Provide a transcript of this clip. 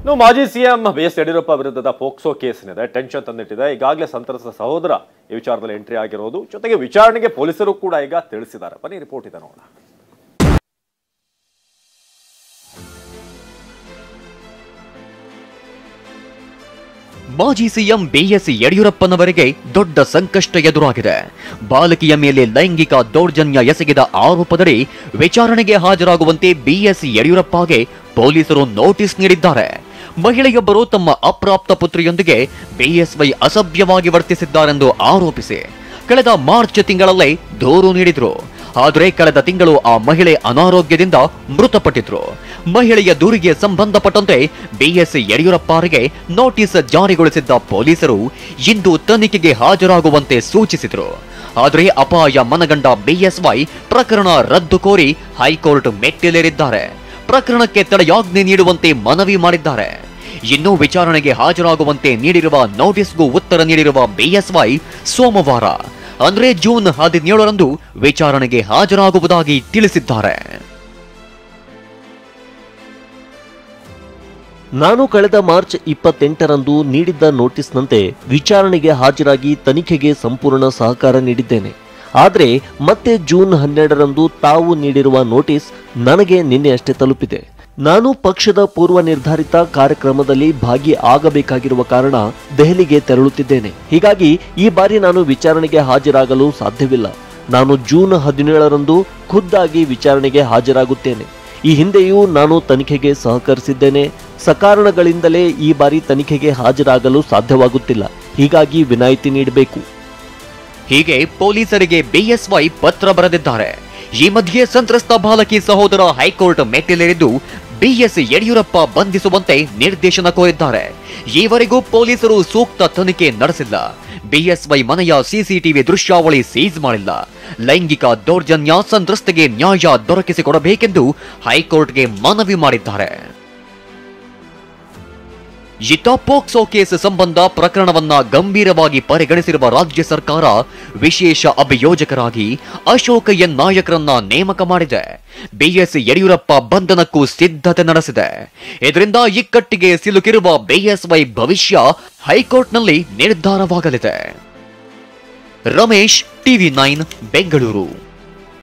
ಇನ್ನು ಮಾಜಿ CM BS Yediyurappa ವಿರುದ್ಧದ ಪೋಕ್ಸೋ ಕೇಸ್ನಿದೆ ಟೆನ್ಷನ್ ತಂದಿಟ್ಟಿದೆ. ಈಗಾಗಲೇ ಸಂತ್ರಸ್ತ ಸಹೋದರ ಈ ವಿಚಾರದಲ್ಲಿ ಎಂಟ್ರಿ ಆಗಿರೋದು, ಜೊತೆಗೆ ವಿಚಾರಣೆಗೆ ಪೊಲೀಸರು ಕೂಡ ಈಗ ತಿಳಿಸಿದ್ದಾರೆ. ಬನ್ನಿ ರಿಪೋರ್ಟ್ ಇದೆ ನೋಡೋಣ. ಮಾಜಿ ಸಿಎಂ ಬಿಎಸ್ ಯಡಿಯೂರಪ್ಪನವರಿಗೆ ದೊಡ್ಡ ಸಂಕಷ್ಟ ಎದುರಾಗಿದೆ. ಬಾಲಕಿಯ ಮೇಲೆ ಲೈಂಗಿಕ ದೌರ್ಜನ್ಯ ಎಸಗಿದ ಆರೋಪದಡಿ ವಿಚಾರಣೆಗೆ ಹಾಜರಾಗುವಂತೆ ಬಿಎಸ್ ಯಡಿಯೂರಪ್ಪಗೆ ಪೊಲೀಸರು ನೋಟಿಸ್ ನೀಡಿದ್ದಾರೆ. ಮಹಿಳೆಯೊಬ್ಬರು ತಮ್ಮ ಅಪ್ರಾಪ್ತ ಪುತ್ರಿಯೊಂದಿಗೆ ಬಿಎಸ್ವೈ ಅಸಭ್ಯವಾಗಿ ವರ್ತಿಸಿದ್ದಾರೆಂದು ಆರೋಪಿಸಿ ಕಳೆದ ಮಾರ್ಚ್ ತಿಂಗಳಲ್ಲೇ ದೂರು ನೀಡಿದ್ರು. ಆದರೆ ಕಳೆದ ತಿಂಗಳು ಆ ಮಹಿಳೆ ಅನಾರೋಗ್ಯದಿಂದ ಮೃತಪಟ್ಟಿದ್ರು. ಮಹಿಳೆಯ ದೂರಿಗೆ ಸಂಬಂಧಪಟ್ಟಂತೆ ಬಿಎಸ್ ಯಡಿಯೂರಪ್ಪರಿಗೆ ನೋಟಿಸ್ ಜಾರಿಗೊಳಿಸಿದ್ದ ಪೊಲೀಸರು ಇಂದು ತನಿಖೆಗೆ ಹಾಜರಾಗುವಂತೆ ಸೂಚಿಸಿದ್ರು. ಆದರೆ ಅಪಾಯ ಮನಗಂಡ ಬಿಎಸ್ವೈ ಪ್ರಕರಣ ರದ್ದು ಕೋರಿ ಹೈಕೋರ್ಟ್ ಮೆಟ್ಟಿಲೇರಿದ್ದಾರೆ. ಪ್ರಕರಣಕ್ಕೆ ತಡೆಯಾಜ್ಞೆ ನೀಡುವಂತೆ ಮನವಿ ಮಾಡಿದ್ದಾರೆ. ಇನ್ನು ವಿಚಾರಣೆಗೆ ಹಾಜರಾಗುವಂತೆ ನೀಡಿರುವ ನೋಟಿಸ್ಗೂ ಉತ್ತರ ನೀಡಿರುವ ಬಿಎಸ್ವೈ ಸೋಮವಾರ ಅಂದ್ರೆ ಜೂನ್ 17ರಂದು ವಿಚಾರಣೆಗೆ ಹಾಜರಾಗುವುದಾಗಿ ತಿಳಿಸಿದ್ದಾರೆ. ನಾನು ಕಳೆದ ಮಾರ್ಚ್ 28ರಂದು ನೀಡಿದ್ದ ನೋಟಿಸ್ನಂತೆ ವಿಚಾರಣೆಗೆ ಹಾಜರಾಗಿ ತನಿಖೆಗೆ ಸಂಪೂರ್ಣ ಸಹಕಾರ ನೀಡಿದ್ದೇನೆ. ಆದರೆ ಮತ್ತೆ ಜೂನ್ 12ರಂದು ತಾವು ನೀಡಿರುವ ನೋಟಿಸ್ ನನಗೆ ನಿನ್ನೆಯಷ್ಟೇ ತಲುಪಿದೆ. ನಾನು ಪಕ್ಷದ ಪೂರ್ವ ನಿರ್ಧಾರಿತ ಕಾರ್ಯಕ್ರಮದಲ್ಲಿ ಭಾಗಿ ಆಗಬೇಕಾಗಿರುವ ಕಾರಣ ದೆಹಲಿಗೆ ತೆರಳುತ್ತಿದ್ದೇನೆ. ಹೀಗಾಗಿ ಈ ಬಾರಿ ನಾನು ವಿಚಾರಣೆಗೆ ಹಾಜರಾಗಲು ಸಾಧ್ಯವಿಲ್ಲ. ನಾನು ಜೂನ್ 17ರಂದು ಖುದ್ದಾಗಿ ವಿಚಾರಣೆಗೆ ಹಾಜರಾಗುತ್ತೇನೆ. ಈ ಹಿಂದೆಯೂ ನಾನು ತನಿಖೆಗೆ ಸಹಕರಿಸಿದ್ದೇನೆ. ಸಕಾರಣಗಳಿಂದಲೇ ಈ ಬಾರಿ ತನಿಖೆಗೆ ಹಾಜರಾಗಲು ಸಾಧ್ಯವಾಗುತ್ತಿಲ್ಲ. ಹೀಗಾಗಿ ವಿನಾಯಿತಿ ನೀಡಬೇಕು. ಹೀಗೆ ಪೊಲೀಸರಿಗೆ ಬಿಎಸ್ವೈ ಪತ್ರ ಬರೆದಿದ್ದಾರೆ. ಈ ಮಧ್ಯೆ ಸಂತ್ರಸ್ತ ಬಾಲಕಿ ಸಹೋದರ ಹೈಕೋರ್ಟ್ ಮೆಟ್ಟಿಲೇರಿದ್ದು ಬಿಎಸ್ ಯಡಿಯೂರಪ್ಪ ಬಂಧಿಸುವಂತೆ ನಿರ್ದೇಶನ ಕೋರಿದ್ದಾರೆ. ಈವರೆಗೂ ಪೊಲೀಸರು ಸೂಕ್ತ ತನಿಖೆ ನಡೆಸಿಲ್ಲ. ಬಿಎಸ್ವೈ ಮನೆಯ ಸಿಸಿಟಿವಿ ದೃಶ್ಯಾವಳಿ ಸೀಸ್ ಮಾಡಿಲ್ಲ. ಲೈಂಗಿಕ ದೌರ್ಜನ್ಯ ಸಂತ್ರಸ್ತೆಗೆ ನ್ಯಾಯ ದೊರಕಿಸಿಕೊಡಬೇಕೆಂದು ಹೈಕೋರ್ಟ್ಗೆ ಮನವಿ ಮಾಡಿದ್ದಾರೆ. ಇತ್ತ ಪೋಕ್ಸೋ ಕೇಸ್ ಸಂಬಂಧ ಪ್ರಕರಣವನ್ನ ಗಂಭೀರವಾಗಿ ಪರಿಗಣಿಸಿರುವ ರಾಜ್ಯ ಸರ್ಕಾರ ವಿಶೇಷ ಅಭಿಯೋಜಕರಾಗಿ ಅಶೋಕ್ ಎನ್ ನಾಯಕರನ್ನ ನೇಮಕ ಮಾಡಿದೆ. ಬಿಎಸ್ ಯಡಿಯೂರಪ್ಪ ಬಂಧನಕ್ಕೂ ಸಿದ್ಧತೆ ನಡೆಸಿದೆ. ಇದರಿಂದ ಇಕ್ಕಟ್ಟಿಗೆ ಸಿಲುಕಿರುವ ಬಿಎಸ್ವೈ ಭವಿಷ್ಯ ಹೈಕೋರ್ಟ್ನಲ್ಲಿ ನಿರ್ಧಾರವಾಗಲಿದೆ. ರಮೇಶ್, ಟಿವಿ9 ಬೆಂಗಳೂರು.